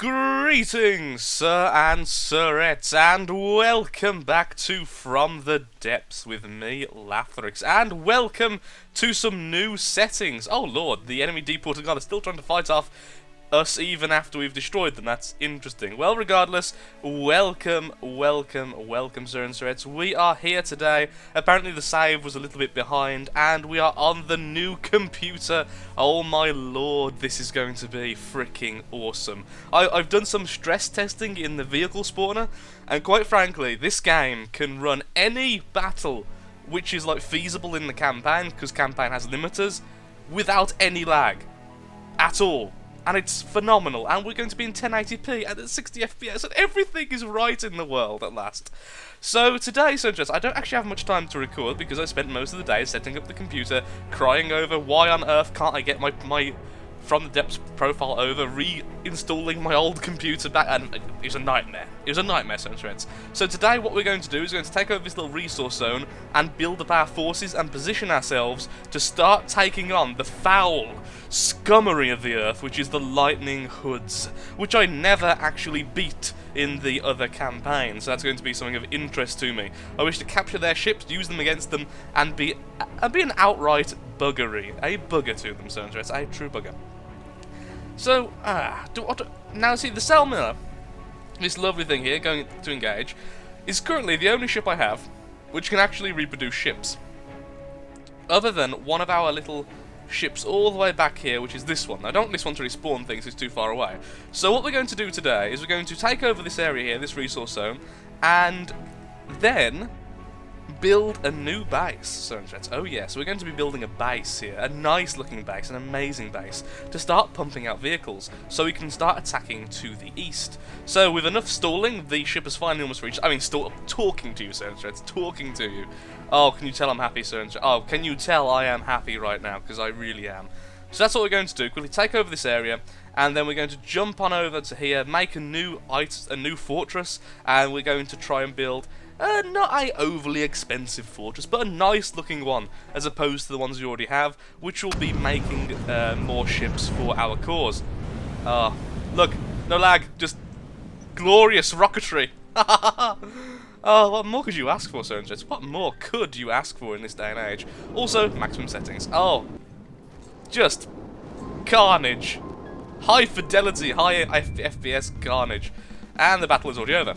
Greetings, sir and sirettes, and welcome back to From the Depths with me, Lathrix, and welcome to some new settings. Oh lord, the enemy deported guard is still trying to fight off us even after we've destroyed them. That's interesting. Well, regardless, welcome, sir and sirettes. We are here today. Apparently the save was a little bit behind, and we are on the new computer. Oh my lord, this is going to be freaking awesome. I've done some stress testing in the vehicle spawner, and quite frankly, this game can run any battle which is like feasible in the campaign, because campaign has limiters, without any lag at all. And it's phenomenal, and we're going to be in 1080p and at 60 FPS, and everything is right in the world at last. So today, I don't actually have much time to record because I spent most of the day setting up the computer, crying over why on earth can't I get my From the Depths profile over, reinstalling my old computer back, and it was a nightmare. It was a nightmare, So today what we're going to do is we're going to take over this little resource zone and build up our forces and position ourselves to start taking on the foul scummery of the earth, which is the Lightning Hoods, which I never actually beat in the other campaign, so that's going to be something of interest to me. I wish to capture their ships, use them against them, and be an outright buggery. A bugger to them, a true bugger. So, now see, the Cell Miller, this lovely thing here, going to engage, is currently the only ship I have which can actually reproduce ships. Other than one of our little ships all the way back here, which is this one. I don't want this one to respawn things, it's too far away. So what we're going to do today is we're going to take over this area here, this resource zone, and then build a new base. Oh yes, we're going to be building a base here, a nice looking base, an amazing base, to start pumping out vehicles, so we can start attacking to the east. So with enough stalling, the ship has finally almost reached, talking to you, talking to you. Oh, can you tell I'm happy, Oh, can you tell I am happy right now, because I really am. So that's what we're going to do, quickly take over this area, and then we're going to jump on over to here, make a new fortress, and we're going to try and build not a overly expensive fortress, but a nice looking one, as opposed to the ones we already have, which will be making more ships for our cause. Look, no lag, just glorious rocketry. Oh, what more could you ask for, Sir? What more could you ask for in this day and age? Also, maximum settings. Oh, just carnage. High fidelity, high FPS carnage. And the battle is already over.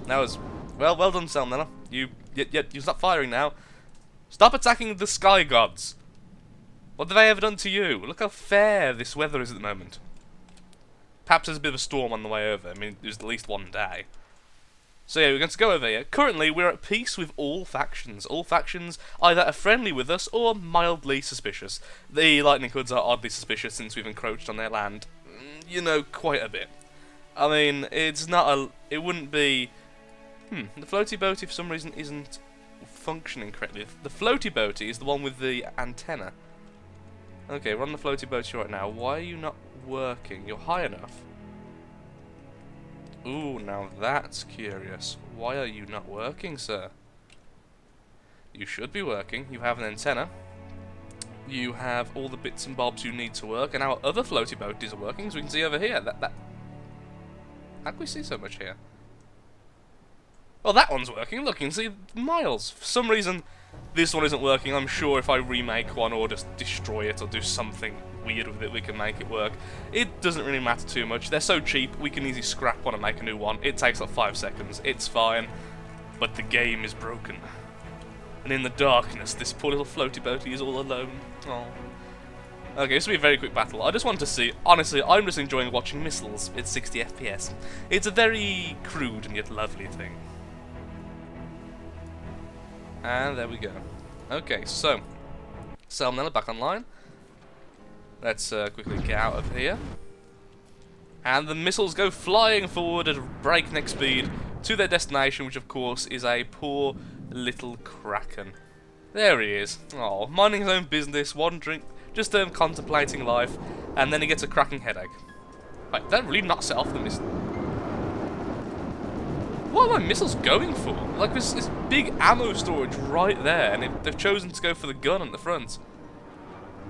That was, well done, Selmella. You stop firing now. Stop attacking the sky gods. What have they ever done to you? Look how fair this weather is at the moment. Perhaps there's a bit of a storm on the way over. I mean, there's at least one day. So yeah, we're going to go over here. Currently, we're at peace with all factions. All factions either are friendly with us or mildly suspicious. The Lightning Hoods are oddly suspicious since we've encroached on their land. You know, quite a bit. I mean, it's not a... It wouldn't be... the floaty boaty for some reason isn't functioning correctly. The floaty boaty is the one with the antenna. Okay, we're on the floaty boaty right now. Why are you not working? You're high enough. Ooh, now that's curious. Why are you not working, sir? You should be working. You have an antenna. You have all the bits and bobs you need to work, and our other floaty boaties are working, as we can see over here. How can we see so much here? Well, that one's working. Look, you can see miles. For some reason, this one isn't working. I'm sure if I remake one or just destroy it or do something weird with it, we can make it work. It doesn't really matter too much. They're so cheap, we can easily scrap one and make a new one. It takes like 5 seconds. It's fine. But the game is broken. And in the darkness, this poor little floaty boaty is all alone. Oh. Okay, this will be a very quick battle. I just want to see, honestly, I'm just enjoying watching missiles at 60 FPS. It's a very crude and yet lovely thing. And there we go. Okay, so Salmonella back online. Let's quickly get out of here. And the missiles go flying forward at breakneck speed to their destination, which of course is a poor little kraken. There he is. Oh, minding his own business, wandering, just contemplating life, and then he gets a cracking headache. Wait, that really knocks it off the missile. What are my missiles going for? Like, this big ammo storage right there, and they've chosen to go for the gun on the front.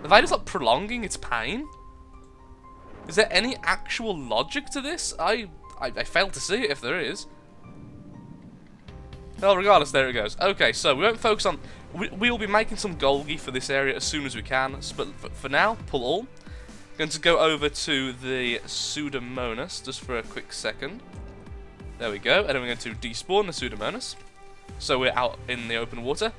Are they just like prolonging its pain? Is there any actual logic to this? I fail to see it if there is. Well, regardless, there it goes. Okay, so we won't focus on... We'll be making some Golgi for this area as soon as we can, but for now, pull all. Going to go over to the Pseudomonas just for a quick second. There we go, and then we're going to despawn the Pseudomonas. So we're out in the open water.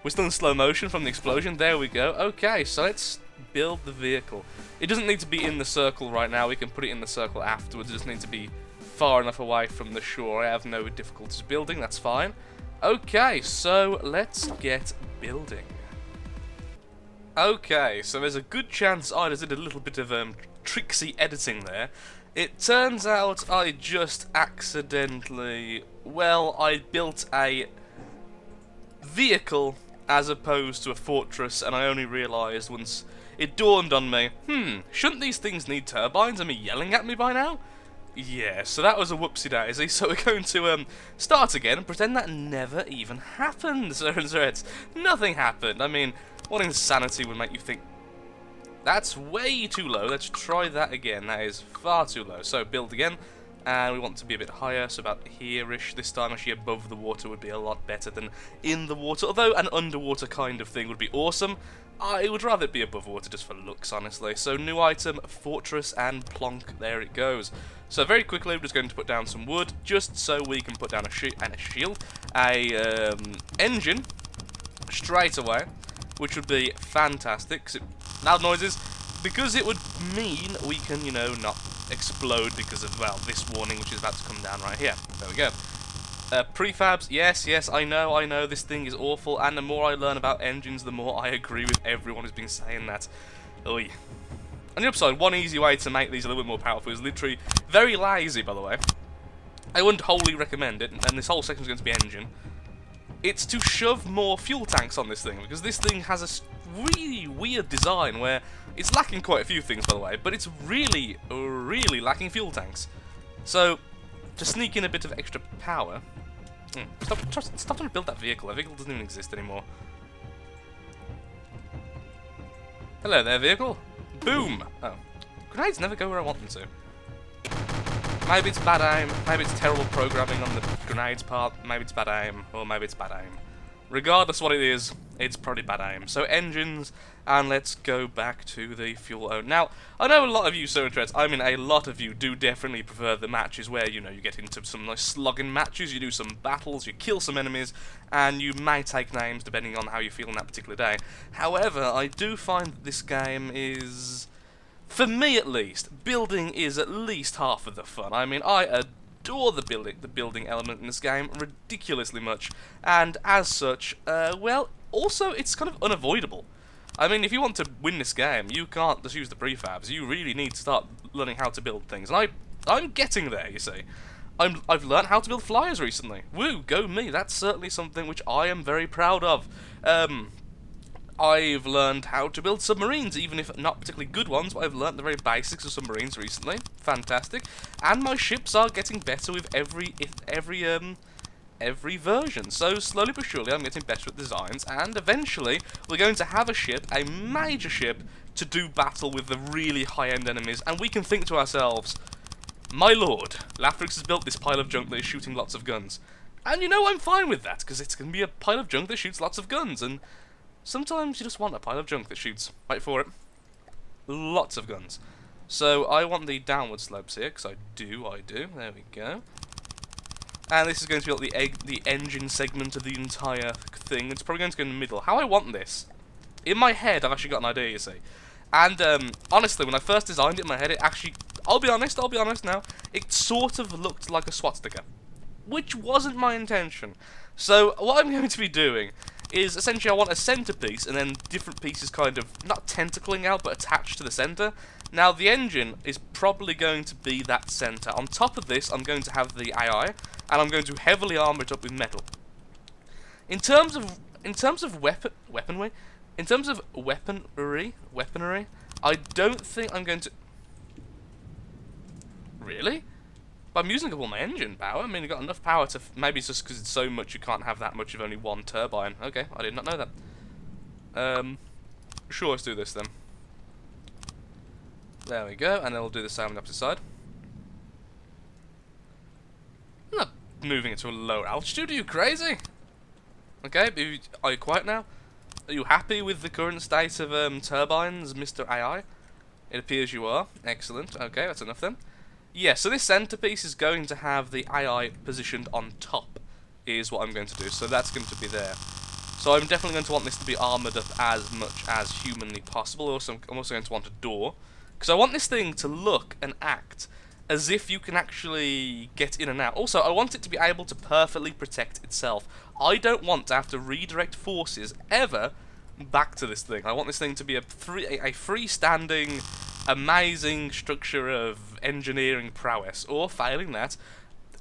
We're still in slow motion from the explosion. There we go. Okay, so let's build the vehicle. It doesn't need to be in the circle right now. We can put it in the circle afterwards. It just needs to be far enough away from the shore. I have no difficulties building. That's fine. Okay, so let's get building. Okay, so there's a good chance I just did a little bit of tricksy editing there. It turns out I just accidentally... Well, I built a vehicle as opposed to a fortress, and I only realised once it dawned on me, shouldn't these things need turbines? Are you yelling at me by now? Yeah, so that was a whoopsie daisy, so we're going to start again and pretend that never even happened, Sir and Zreds. Nothing happened. I mean, what insanity would make you think, that's way too low, let's try that again, that is far too low. So build again, and we want to be a bit higher, so about here-ish this time. Actually above the water would be a lot better than in the water, although an underwater kind of thing would be awesome. I would rather it be above water just for looks, honestly. So new item, fortress, and plonk, there it goes. So very quickly we're just going to put down some wood, just so we can put down a shield, a engine, straight away, which would be fantastic, 'cause loud noises, because it would mean we can, you know, not explode because of, well, this warning which is about to come down right here. There we go. Prefabs, yes, I know, this thing is awful, and the more I learn about engines, the more I agree with everyone who's been saying that. Oy. On the upside, one easy way to make these a little bit more powerful is literally very lazy, by the way. I wouldn't wholly recommend it, and this whole section is going to be engine. It's to shove more fuel tanks on this thing, because this thing has a really weird design where it's lacking quite a few things, by the way, but it's really lacking fuel tanks. So, to sneak in a bit of extra power... Stop trying to build that vehicle. That vehicle doesn't even exist anymore. Hello there, vehicle. Boom! Oh. Grenades never go where I want them to. Maybe it's bad aim, maybe it's terrible programming on the grenades part, maybe it's bad aim, or maybe it's bad aim. Regardless what it is, it's probably bad aim. So engines, and let's go back to the fuel own. Now, I know a lot of you, so interested, I mean a lot of you do definitely prefer the matches where, you know, you get into some nice slugging matches, you do some battles, you kill some enemies, and you may take names depending on how you feel on that particular day. However, I do find that this game is... For me, at least, building is at least half of the fun. I mean, I adore the building element in this game ridiculously much, and as such, well, also it's kind of unavoidable. I mean, if you want to win this game, you can't just use the prefabs. You really need to start learning how to build things, and I'm getting there. You see, I've learned how to build flyers recently. Woo, go me! That's certainly something which I am very proud of. I've learned how to build submarines, even if not particularly good ones, but I've learned the very basics of submarines recently. Fantastic. And my ships are getting better with every version. So slowly but surely I'm getting better at designs, and eventually we're going to have a ship, a major ship, to do battle with the really high-end enemies, and we can think to ourselves, my lord, Lathrix has built this pile of junk that is shooting lots of guns. And you know, I'm fine with that, because it's going to be a pile of junk that shoots lots of guns, and sometimes you just want a pile of junk that shoots, wait for it, lots of guns. So I want the downward slopes here, because I do, there we go. And this is going to be like the engine segment of the entire thing. It's probably going to go in the middle. How I want this, in my head I've actually got an idea, you see. And honestly, when I first designed it in my head, it actually, I'll be honest now, it sort of looked like a swastika, which wasn't my intention. So what I'm going to be doing is essentially I want a centerpiece and then different pieces kind of, not tentacling out, but attached to the center. Now the engine is probably going to be that center. On top of this, I'm going to have the AI, and I'm going to heavily armor it up with metal. In terms of weaponry, I don't think I'm going to... Really? But I'm using up all my engine power. I mean, I've got enough power to... Maybe it's just because it's so much you can't have that much of only one turbine. Okay, I did not know that. Sure, let's do this then. There we go, and then we'll do the same on the opposite side. I'm not moving it to a lower altitude, are you crazy? Okay, are you quiet now? Are you happy with the current state of turbines, Mr. AI? It appears you are. Excellent. Okay, that's enough then. Yeah, so this centerpiece is going to have the AI positioned on top, is what I'm going to do. So that's going to be there. So I'm definitely going to want this to be armoured up as much as humanly possible. I'm also going to want a door, because I want this thing to look and act as if you can actually get in and out. Also, I want it to be able to perfectly protect itself. I don't want to have to redirect forces ever back to this thing. I want this thing to be a freestanding, amazing structure of engineering prowess, or failing that,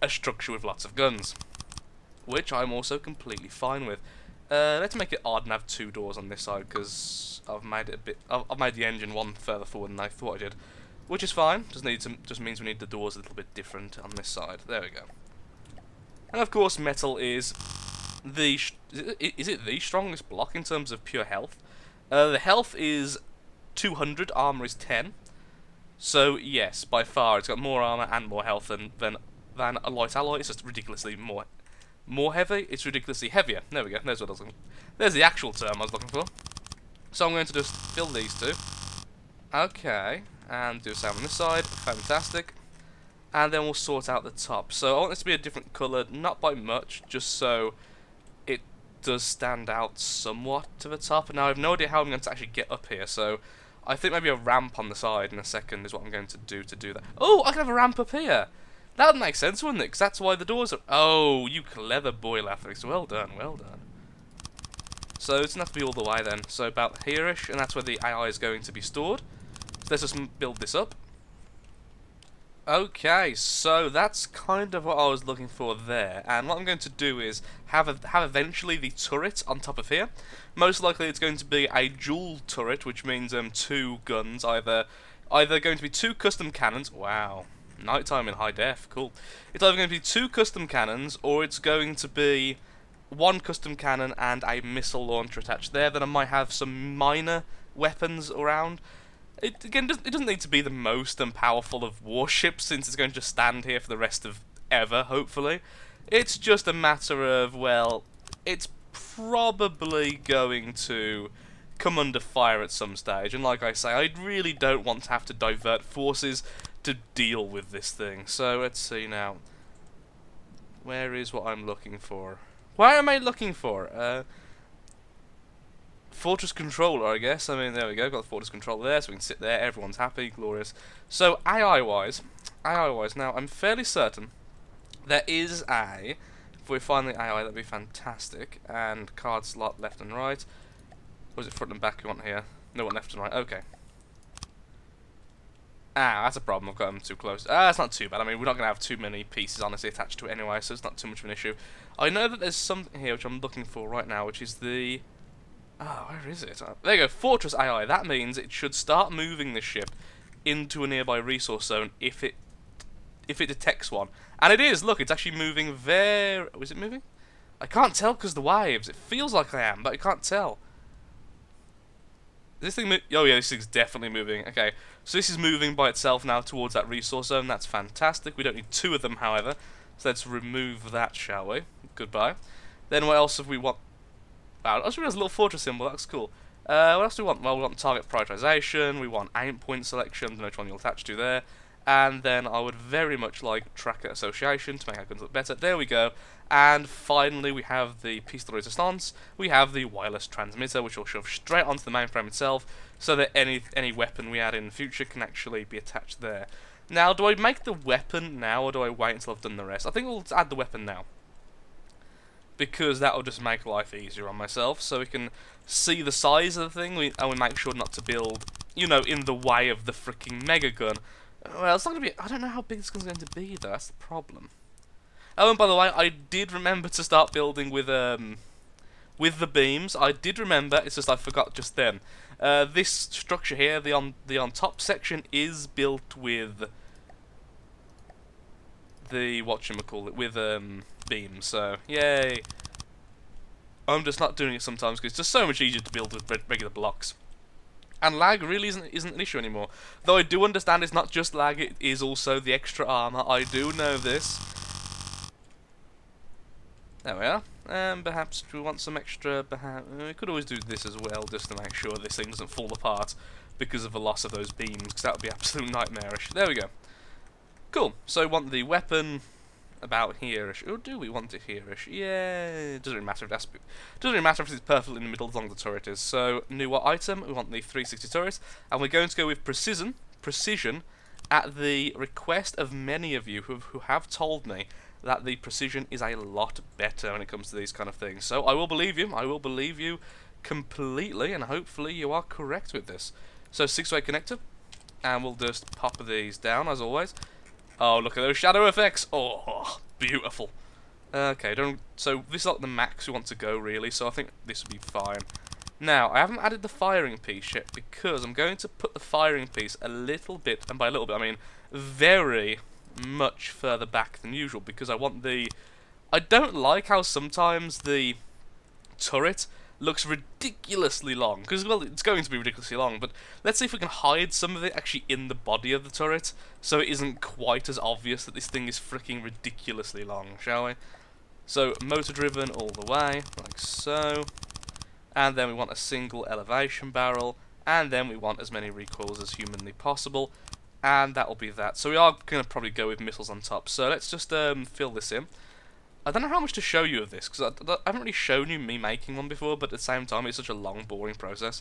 a structure with lots of guns, which I'm also completely fine with. Let's make it odd and have 2 doors on this side, because I've made it I've made the engine one further forward than I thought I did, which is fine. Just means we need the doors a little bit different on this side. There we go. And of course, metal is is it the strongest block in terms of pure health? The health is 200, armor is 10. So yes, by far, it's got more armor and more health than a light alloy. It's just ridiculously more heavy. It's ridiculously heavier. There we go. There's what I was looking. There's the actual term I was looking for. So I'm going to just fill these 2. Okay, and do the same on this side. Fantastic. And then we'll sort out the top. So I want this to be a different colour, not by much, just so it does stand out somewhat to the top. And now I have no idea how I'm going to actually get up here, so I think maybe a ramp on the side in a second is what I'm going to do that. Oh, I can have a ramp up here! That would make sense, wouldn't it? Because that's why the doors are... Oh, you clever boy, Lathrix. Well done, well done. So it's going to have to be all the way then. So about here-ish, and that's where the AI is going to be stored. So let's just build this up. Okay, so that's kind of what I was looking for there, and what I'm going to do is have eventually the turret on top of here. Most likely it's going to be a dual turret, which means 2 guns, either going to be 2 custom cannons. Wow, nighttime in high def, cool. It's either going to be 2 custom cannons, or it's going to be 1 custom cannon and a missile launcher attached there. Then I might have some minor weapons around. It doesn't need to be the most powerful of warships, since it's going to just stand here for the rest of ever, hopefully. It's just a matter of, well, it's probably going to come under fire at some stage, and like I say, I really don't want to have to divert forces to deal with this thing. So let's see now. Where is what I'm looking for? What am I looking for? Fortress controller, I guess. I mean, there we go. Got the fortress controller there, so we can sit there. Everyone's happy, glorious. So AI-wise, now I'm fairly certain there is a. If we find the AI, that'd be fantastic. And card slot left and right. Or is it front and back we want here? No, one left and right. Okay. Ah, that's a problem. I've got them too close. That's not too bad. I mean, we're not going to have too many pieces honestly attached to it anyway, so it's not too much of an issue. I know that there's something here which I'm looking for right now, which is the. Oh, where is it? There you go, Fortress AI. That means it should start moving the ship into a nearby resource zone if it detects one. And it is, look, it's actually moving very... Was it moving? I can't tell because the waves. It feels like I am, but I can't tell. This thing... Oh yeah, this thing's definitely moving. Okay, so this is moving by itself now towards that resource zone. That's fantastic. We don't need 2 of them, however. So let's remove that, shall we? Goodbye. Then what else have we want? Wow, I just realised a little fortress symbol, that's cool. What else do we want? Well, we want target prioritization, we want aim point selection, don't know which one you'll attach to there. And then I would very much like tracker association to make our guns look better. There we go. And finally we have the piece de resistance, we have the wireless transmitter, which will shove straight onto the mainframe itself, so that any weapon we add in the future can actually be attached there. Now, do I make the weapon now, or do I wait until I've done the rest? I think we'll add the weapon now, because that will just make life easier on myself, so we can see the size of the thing, and we make sure not to build, you know, in the way of the freaking mega gun. Well, it's not going to be... I don't know how big this gun's going to be, though, that's the problem. Oh, and by the way, I did remember to start building with the beams. I did remember, it's just I forgot just then. This structure here, the on top section, is built with the whatchamacallit, with beams, so yay. I'm just not doing it sometimes because it's just so much easier to build with regular blocks. And lag really isn't an issue anymore. Though I do understand it's not just lag, it is also the extra armor. I do know this. There we are. Perhaps we want some extra... we could always do this as well, just to make sure this thing doesn't fall apart because of the loss of those beams, because that would be absolute nightmarish. There we go. Cool. So we want the weapon about here-ish. Or do we want it here-ish? Yeah, it doesn't really matter if it's perfectly in the middle as long as the turret is. So, new item, we want the 360 turret, and we're going to go with precision, at the request of many of you who have told me that the precision is a lot better when it comes to these kind of things. So I will believe you completely, and hopefully you are correct with this. So 6-way connector, and we'll just pop these down as always. Oh, look at those shadow effects! Oh, beautiful. Okay, so this is like the max we want to go really, so I think this will be fine. Now, I haven't added the firing piece yet, because I'm going to put the firing piece a little bit, and by a little bit I mean very much further back than usual, because I want the... I don't like how sometimes the turret looks ridiculously long, because, well, it's going to be ridiculously long, but let's see if we can hide some of it actually in the body of the turret, so it isn't quite as obvious that this thing is freaking ridiculously long, shall we? So, motor driven all the way, like so, and then we want a single elevation barrel, and then we want as many recoils as humanly possible, and that'll be that. So we are going to probably go with missiles on top, so let's just fill this in. I don't know how much to show you of this, because I haven't really shown you me making one before, but at the same time it's such a long, boring process.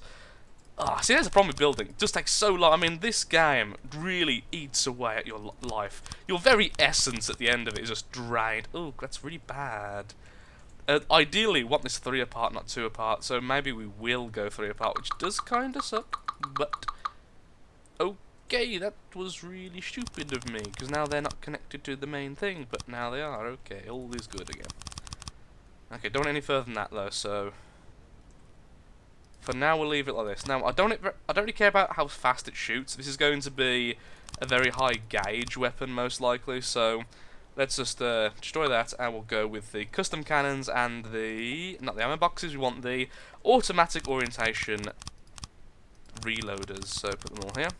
Ah, see, there's a problem with building. It just takes so long. I mean, this game really eats away at your life. Your very essence at the end of it is just drained. Oh, that's really bad. Ideally, we want this 3 apart, not 2 apart, so maybe we will go 3 apart, which does kind of suck, but... Okay, that was really stupid of me, because now they're not connected to the main thing, but now they are. Okay, all is good again. Okay, don't want any further than that, though, so... For now, we'll leave it like this. Now, I don't really care about how fast it shoots. This is going to be a very high gauge weapon, most likely, so... Let's just destroy that, and we'll go with the custom cannons and the... Not the ammo boxes, we want the automatic orientation reloaders. So put them all here.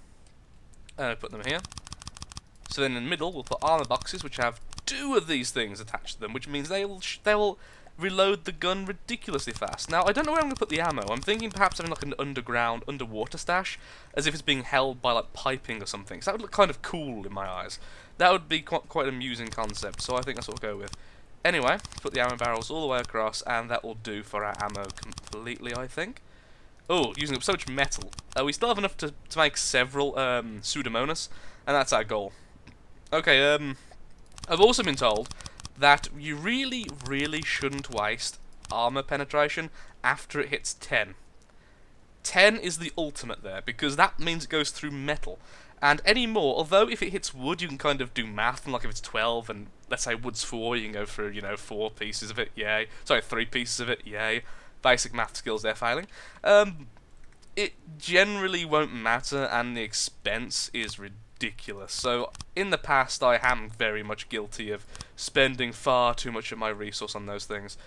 Put them here. So then in the middle, we'll put armor boxes, which have 2 of these things attached to them, which means they will reload the gun ridiculously fast. Now, I don't know where I'm going to put the ammo. I'm thinking perhaps having like an underwater stash, as if it's being held by like piping or something. So that would look kind of cool in my eyes. That would be quite an amusing concept, so I think that's what we'll go with. Anyway, put the ammo barrels all the way across, and that will do for our ammo completely, I think. Oh, using up so much metal. We still have enough to make several Pseudomonas, and that's our goal. Okay, I've also been told that you really, really shouldn't waste armor penetration after it hits 10. 10 is the ultimate there, because that means it goes through metal. And any more, although if it hits wood, you can kind of do math, and like if it's 12, and let's say wood's 4, you can go through, you know, 4 pieces of it, yay. Sorry, 3 pieces of it, yay. Basic math skills there failing. It generally won't matter, and the expense is ridiculous. So, in the past, I am very much guilty of spending far too much of my resource on those things.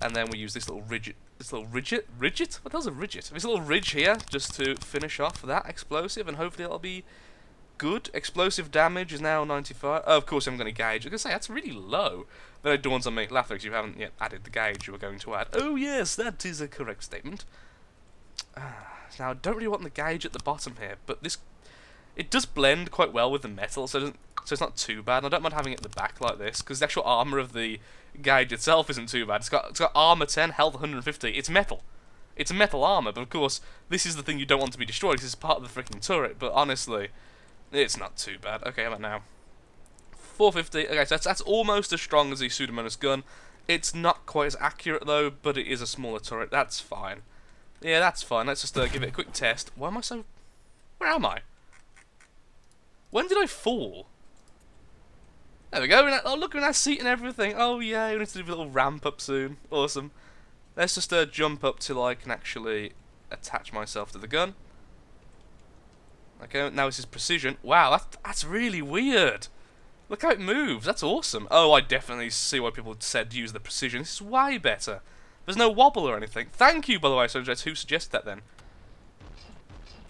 And then we use this little ridge? What the hell's a ridge? This little ridge here, just to finish off that explosive, and hopefully it'll be good. Explosive damage is now 95. Oh, of course I'm going to gauge. I was going to say, that's really low. Then it dawns on me, Lathrix, you haven't yet added the gauge you were going to add. Oh yes, that is a correct statement. Now, I don't really want the gauge at the bottom here, but this... It does blend quite well with the metal, so it's not too bad. And I don't mind having it at the back like this, because the actual armor of the gauge itself isn't too bad. It's got armor 10, health 150. It's metal. It's a metal armor, but of course, this is the thing you don't want to be destroyed, because it's part of the freaking turret. But honestly, it's not too bad. Okay, how about now? 450. Okay, so that's almost as strong as the Pseudomonas gun. It's not quite as accurate, though, but it is a smaller turret. That's fine. Yeah, that's fine. Let's just give it a quick test. Why am I so... Where am I? When did I fall? There we go. Oh, look, we're in our seat and everything. Oh, yeah, we need to do a little ramp up soon. Awesome. Let's just jump up till I can actually attach myself to the gun. Okay, now this is precision. Wow, that's really weird. Look how it moves. That's awesome. Oh, I definitely see why people said use the precision. This is way better. There's no wobble or anything. Thank you, by the way, who suggested that then?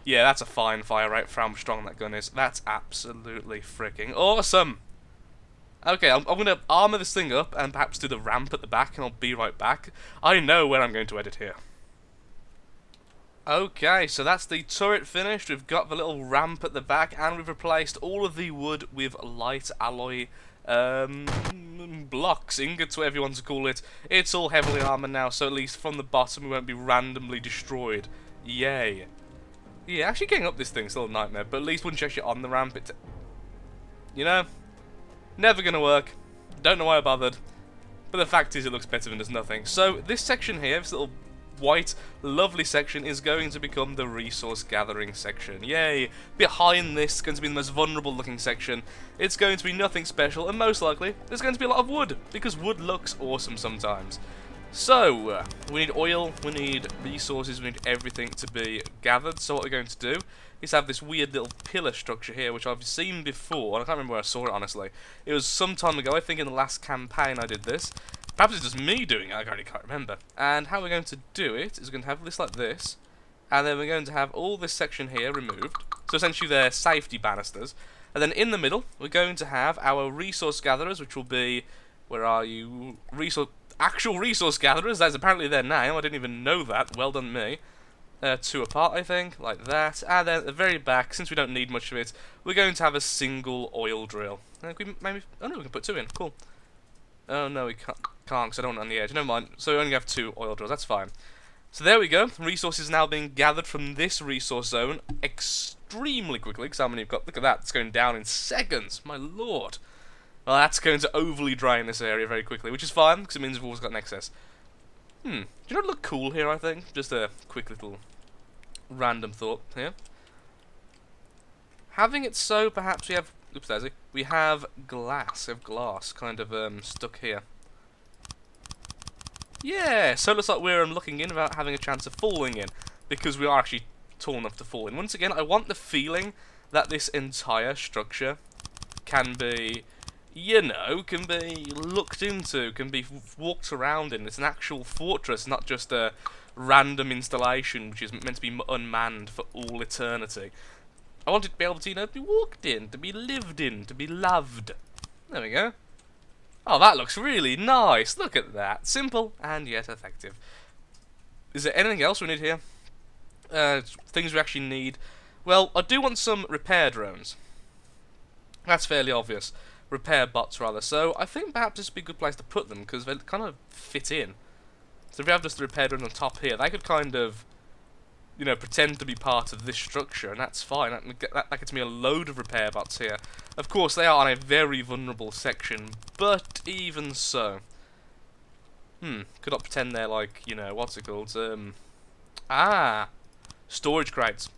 Yeah, that's a fine fire rate for how strong that gun is. That's absolutely freaking awesome. Okay, I'm going to armour this thing up and perhaps do the ramp at the back, and I'll be right back. I know where I'm going to edit here. Okay, so that's the turret finished. We've got the little ramp at the back, and we've replaced all of the wood with light alloy blocks, ingots, whatever you want to call it. It's all heavily armoured now, so at least from the bottom we won't be randomly destroyed. Yay. Yeah, actually getting up this thing's still a nightmare, but at least once you're actually on the ramp, it... You know? Never gonna work. Don't know why I bothered. But the fact is it looks better than there's nothing. So this section here, this little white, lovely section, is going to become the resource gathering section. Yay! Behind this is going to be the most vulnerable looking section. It's going to be nothing special, and most likely there's going to be a lot of wood, because wood looks awesome sometimes. So, we need oil, we need resources, we need everything to be gathered. So what we're going to do is have this weird little pillar structure here, which I've seen before, and I can't remember where I saw it, honestly. It was some time ago, I think in the last campaign I did this. Perhaps it's just me doing it, I really can't remember. And how we're going to do it is we're going to have this like this, and then we're going to have all this section here removed. So essentially they're safety banisters. And then in the middle, we're going to have our resource gatherers, which will be... Where are you? Actual resource gatherers, that's apparently their name, I didn't even know that, well done me. Two apart, I think, like that, and then at the very back, since we don't need much of it, we're going to have a single oil drill. Maybe, oh no, we can put two in, cool. Oh no, we can't, because I don't want it on the edge, never mind, so we only have two oil drills, that's fine. So there we go, resources now being gathered from this resource zone extremely quickly, because how many we've got, look at that, it's going down in seconds, my lord. Well, that's going to overly drain this area very quickly, which is fine, because it means we've always got an excess. Do you know what look cool here, I think? Just a quick little random thought here. Having it so, perhaps we have... Oops, daisy. We have glass kind of stuck here. Yeah, so it looks like we're looking in without having a chance of falling in, because we are actually tall enough to fall in. Once again, I want the feeling that this entire structure can be... You know, can be looked into, can be walked around in. It's an actual fortress, not just a random installation which is meant to be unmanned for all eternity. I want it to be able to, you know, be walked in, to be lived in, to be loved. There we go. Oh, that looks really nice. Look at that. Simple and yet effective. Is there anything else we need here? Things we actually need. Well, I do want some repair drones. That's fairly obvious. Repair bots, rather. So I think perhaps this would be a good place to put them, because they kind of fit in. So if we have just the repair drone on top here, they could kind of, you know, pretend to be part of this structure, and that's fine. That gets me a load of repair bots here. Of course, they are on a very vulnerable section, but even so. Could not pretend they're like, you know, what's it called? Storage crates.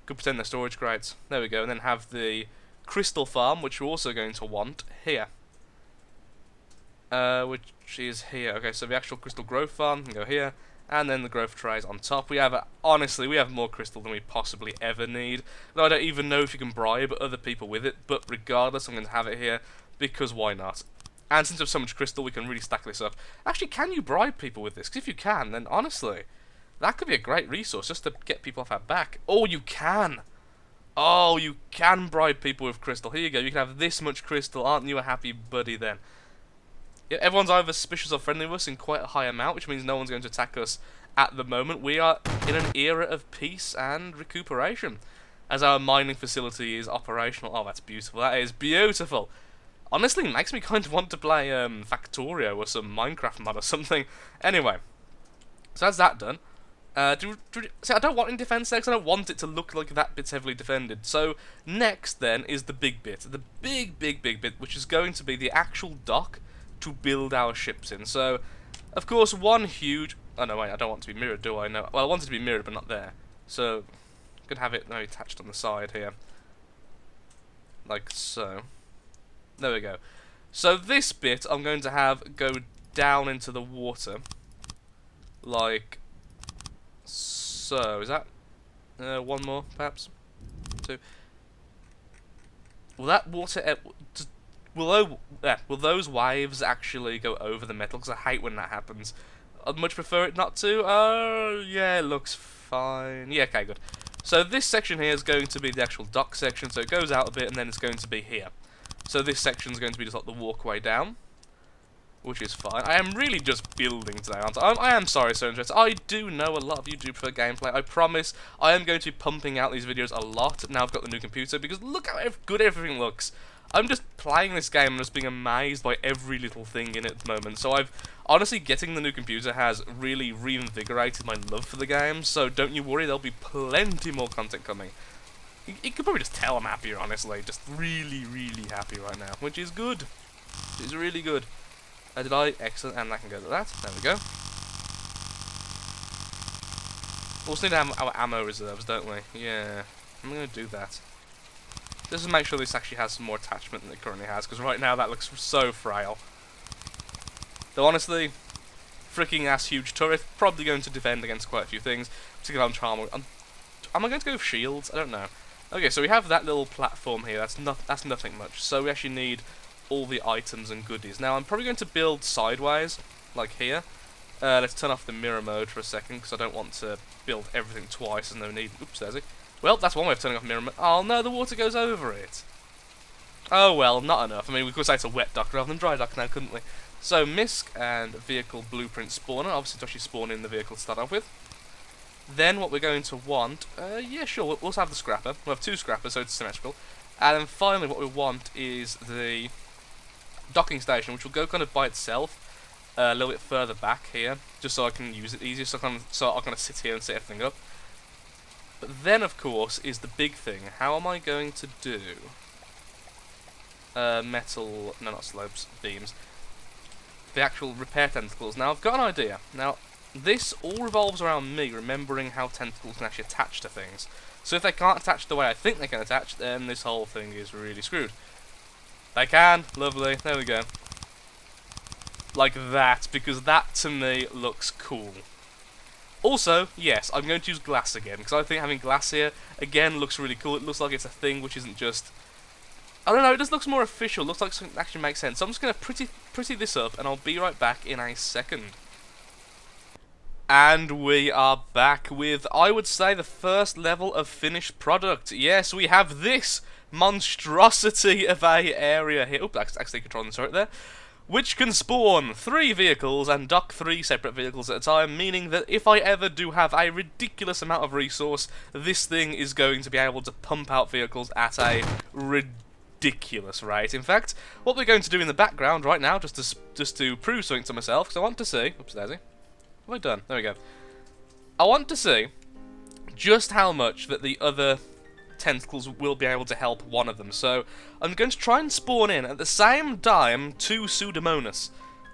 Could pretend they're storage crates. There we go, and then have the crystal farm, which we're also going to want here. Which is here. Okay, so the actual crystal growth farm can go here, and then the growth trays on top. We have, honestly, we have more crystal than we possibly ever need. Though I don't even know if you can bribe other people with it, but regardless, I'm going to have it here, because why not? And since we have so much crystal, we can really stack this up. Actually, can you bribe people with this? Because if you can, then honestly, that could be a great resource just to get people off our back. Oh, you can! Oh, you can bribe people with crystal. Here you go. You can have this much crystal. Aren't you a happy buddy then? Yeah, everyone's either suspicious or friendly with us in quite a high amount, which means no one's going to attack us at the moment. We are in an era of peace and recuperation, as our mining facility is operational. Oh, that's beautiful. That is beautiful. Honestly, it makes me kind of want to play Factorio or some Minecraft mod or something. Anyway, so that's that done. See, I don't want in defense next. I don't want it to look like that bit's heavily defended. So next then is the big bit, the big bit, which is going to be the actual dock to build our ships in. So, of course, one huge. Oh no, wait, I don't want it to be mirrored, do I? No. Well, I want it to be mirrored, but not there. So, I could have it attached on the side here, like so. There we go. So this bit I'm going to have go down into the water, like so. Is that one more, perhaps? Two. Will that water? Will those waves actually go over the metal? Because I hate when that happens. I'd much prefer it not to. Oh, yeah, it looks fine. Yeah, okay, good. So this section here is going to be the actual dock section, so it goes out a bit and then it's going to be here. So this section is going to be just like the walkway down, which is fine. I am really just building today, aren't I? I am sorry, so interested. I do know a lot of you do prefer gameplay. I promise I am going to be pumping out these videos a lot now I've got the new computer, because look how good everything looks. I'm just playing this game and just being amazed by every little thing in it at the moment. So honestly, getting the new computer has really reinvigorated my love for the game, so don't you worry, there'll be plenty more content coming. You could probably just tell I'm happier, honestly. Just really, really happy right now, which is good. It's really good. Did I? Excellent, and I can go to that. There we go. We also need to have our ammo reserves, don't we? Yeah, I'm going to do that. Just to make sure this actually has some more attachment than it currently has, because right now that looks so frail. Though honestly, freaking ass huge turret, probably going to defend against quite a few things, particularly on Charmer. Am I going to go with shields? I don't know. Okay, so we have that little platform here. That's nothing much. So we actually need all the items and goodies. Now I'm probably going to build sideways, like here. Let's turn off the mirror mode for a second, because I don't want to build everything twice. There's no need. Oops, there's it. Well, that's one way of turning off mirror mode. Oh no, the water goes over it. Oh well, not enough. I mean, we could say it's a wet dock rather than dry dock now, couldn't we? So, MISC and vehicle blueprint spawner. Obviously, to actually spawn in the vehicle to start off with. Then what we're going to want, yeah, sure, we'll also have the scrapper. We'll have 2 scrappers, so it's symmetrical. And then finally, what we want is the docking station, which will go kind of by itself a little bit further back here, just so I can use it easier. So I can sit here and set everything up. But then, of course, is the big thing. How am I going to do metal, no, not slopes, beams, the actual repair tentacles? Now, I've got an idea. Now, this all revolves around me remembering how tentacles can actually attach to things. So if they can't attach the way I think they can attach, then this whole thing is really screwed. They can, lovely, there we go. Like that, because that to me looks cool. Also, yes, I'm going to use glass again, because I think having glass here, again, looks really cool. It looks like it's a thing which isn't just... I don't know, it just looks more official. Looks like something that actually makes sense. So I'm just going to pretty this up, and I'll be right back in a second. And we are back with, I would say, the first level of finished product. Yes, we have this monstrosity of a area here. Oop, actually controlling the turret there. Which can spawn 3 vehicles and dock 3 separate vehicles at a time, meaning that if I ever do have a ridiculous amount of resource, this thing is going to be able to pump out vehicles at a ridiculous rate. In fact, what we're going to do in the background right now, just to prove something to myself, because I want to see... Oops, daisy. What have I done? There we go. I want to see just how much that the other tentacles will be able to help one of them. So I'm going to try and spawn in at the same time 2 Pseudomonas.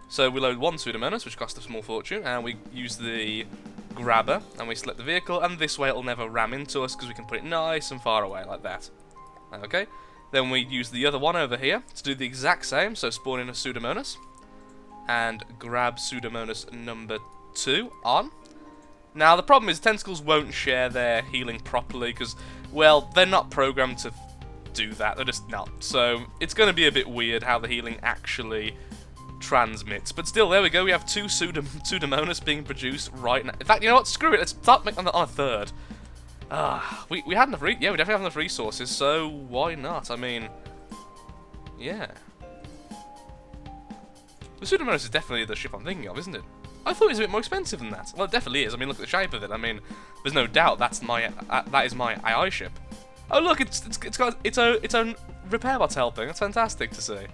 So we load 1 Pseudomonas, which costs a small fortune, and we use the grabber, and we select the vehicle, and this way it'll never ram into us because we can put it nice and far away like that. Okay. Then we use the other one over here to do the exact same. So spawn in a Pseudomonas and grab Pseudomonas number 2 on. Now the problem is tentacles won't share their healing properly because, well, they're not programmed to do that. They're just not. So it's going to be a bit weird how the healing actually transmits. But still, there we go. We have 2 Pseudomonas being produced right now. In fact, you know what? Screw it. Let's start making on a third. We had enough. Yeah, we definitely have enough resources. So why not? I mean, yeah. The Pseudomonas is definitely the ship I'm thinking of, isn't it? I thought it was a bit more expensive than that. Well, it definitely is. I mean, look at the shape of it. I mean, there's no doubt that is my AI ship. Oh, look, it's got its own repair bot's helping. That's fantastic to see.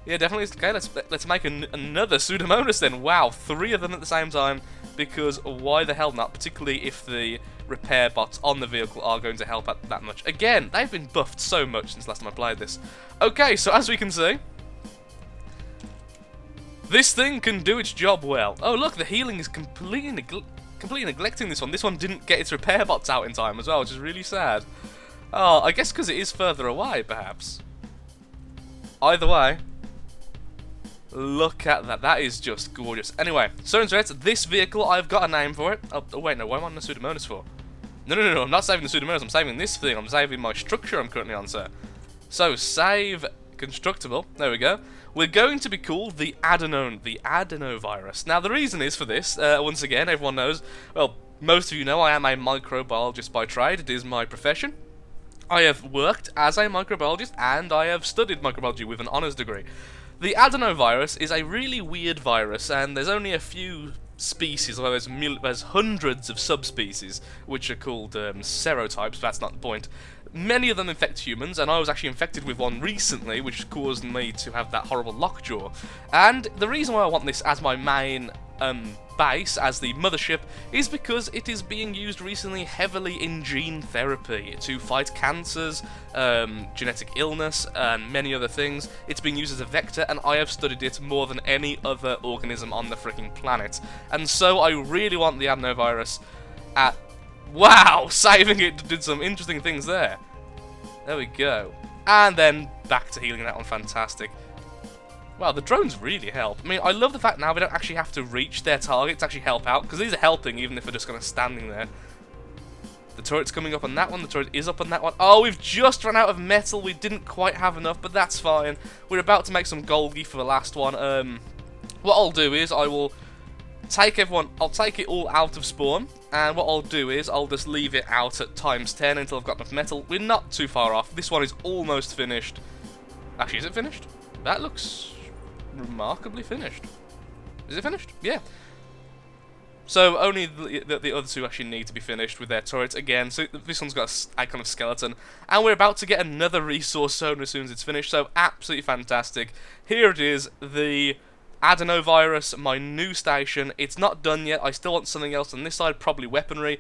Yeah, definitely. Okay, let's make another Pseudomonas then. Wow, 3 of them at the same time. Because why the hell not? Particularly if the repair bots on the vehicle are going to help out that much. Again, they've been buffed so much since last time I played this. Okay, so as we can see, this thing can do its job well. Oh look, the healing is completely neglecting this one. This one didn't get its repair bots out in time as well, which is really sad. Oh, I guess because it is further away, perhaps. Either way, look at that. That is just gorgeous. Anyway, so this vehicle, I've got a name for it. Oh wait, no, what am I on the Pseudomonas for? No, I'm not saving the Pseudomonas. I'm saving this thing. I'm saving my structure I'm currently on, sir. So, save constructible. There we go. We're going to be called the adenovirus. Now, the reason is for this, once again, everyone knows, well, Most of you know I am a microbiologist by trade. It is my profession. I have worked as a microbiologist and I have studied microbiology with an honours degree. The adenovirus is a really weird virus, and there's only a few species, although there's hundreds of subspecies, which are called serotypes, but that's not the point. Many of them infect humans, and I was actually infected with one recently, which caused me to have that horrible lockjaw. And the reason why I want this as my main base, as the mothership, is because it is being used recently heavily in gene therapy to fight cancers, genetic illness, and many other things. It's being used as a vector, and I have studied it more than any other organism on the freaking planet. And so I really want the adenovirus at... Wow! Saving it did some interesting things there. There we go. And then back to healing that one. Fantastic. Wow, the drones really help. I mean, I love the fact now we don't actually have to reach their target to actually help out, because these are helping even if they're just kind of standing there. The turret's coming up on that one. The turret is up on that one. Oh, we've just run out of metal. We didn't quite have enough, but that's fine. We're about to make some Golgi for the last one. What I'll do is I will take everyone... I'll take it all out of spawn, and what I'll do is I'll just leave it out at ×10 until I've got enough metal. We're not too far off. This one is almost finished. Actually, is it finished? That looks remarkably finished. Is it finished? Yeah. So only the other two actually need to be finished with their turrets again. So this one's got a kind of skeleton, and we're about to get another resource zone as soon as it's finished. So absolutely fantastic. Here it is, the adenovirus, my new station. It's not done yet. I still want something else on this side, probably weaponry.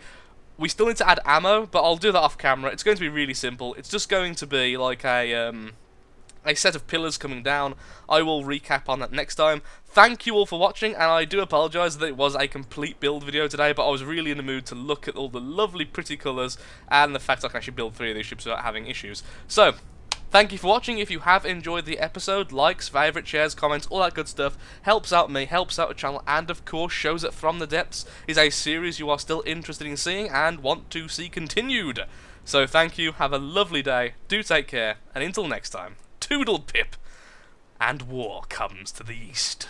We still need to add ammo, but I'll do that off camera. It's going to be really simple. It's just going to be like a set of pillars coming down. I will recap on that next time. Thank you all for watching, and I do apologise that it was a complete build video today, but I was really in the mood to look at all the lovely pretty colours and the fact I can actually build 3 of these ships without having issues. So, thank you for watching. If you have enjoyed the episode, likes, favourites, shares, comments, all that good stuff helps out me, helps out the channel, and of course shows that From the Depths is a series you are still interested in seeing and want to see continued. So thank you, have a lovely day, do take care, and until next time, Toodle pip, and war comes to the east.